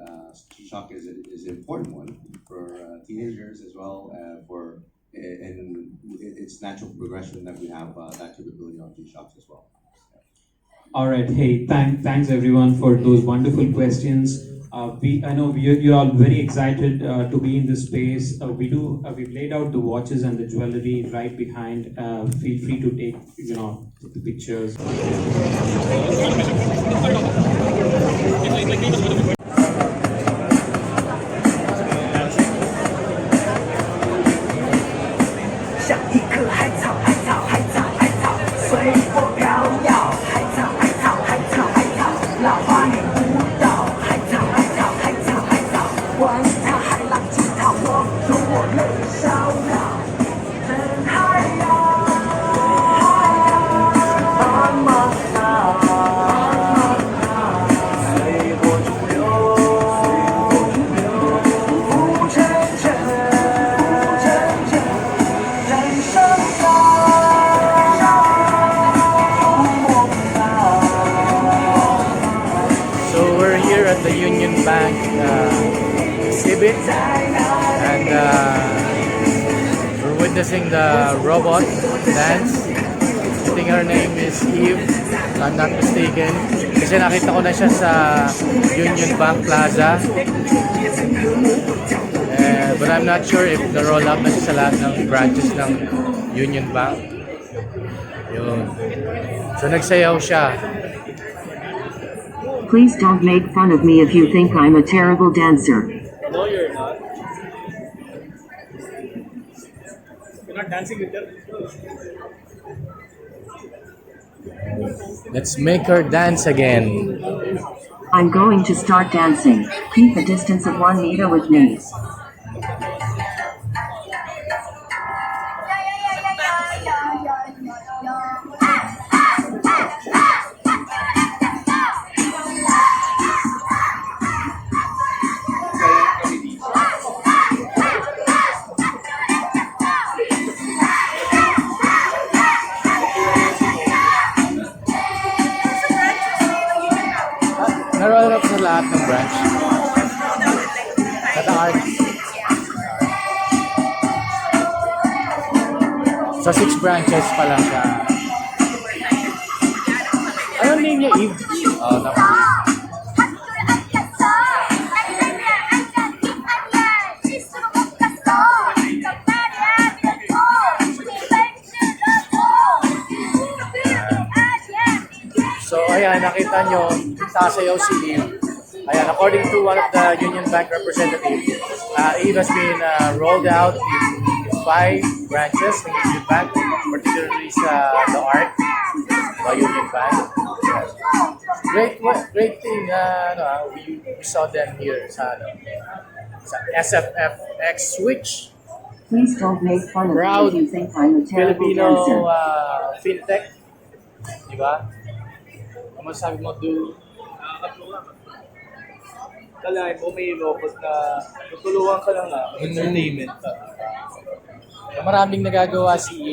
I: G-Shock is an important one for teenagers as well. And it's natural progression that we have that capability on G-Shocks as well.
H: All right. Hey, thanks everyone for those wonderful questions. I know you're all very excited to be in this space. We've laid out the watches and the jewelry right behind. Feel free to take the pictures.
A: exhibit, and we're witnessing the robot dance. I think her name is Eve, if I'm not mistaken. Kasi nakita ko na siya sa Union Bank Plaza. But I'm not sure if na-roll out na siya sa lahat ng branches ng Union Bank. Yun. So nagsayaw siya.
Q: Please don't make fun of me if you think I'm a terrible dancer.
D: No, you're not. You're not dancing with her.
A: Let's make her dance again.
Q: I'm going to start dancing. Keep a distance of 1 meter with me.
A: Na-roll up sa lahat ng branch. At art. Sa 6 branches pala siya. Anong name niya, Eve? Oh, no. So, ayan, nakita nyo, sasayaw si Eve. Ayan, according to one of the Union Bank representatives, Eve has been rolled out in 5 branches ng Union Bank, particularly sa the ARC by Union Bank. Great thing we saw them here sa SFFxSWITCH.
Q: Please don't make fun of me
A: Proud
Q: if you think I'm a terrible
A: Filipino
Q: dancer.
A: FinTech. Diba? Ano masabi mo, do?
D: Kalahin mo may robot na tutulungan ka lang na entertainment ka.
A: Maraming nagagawa si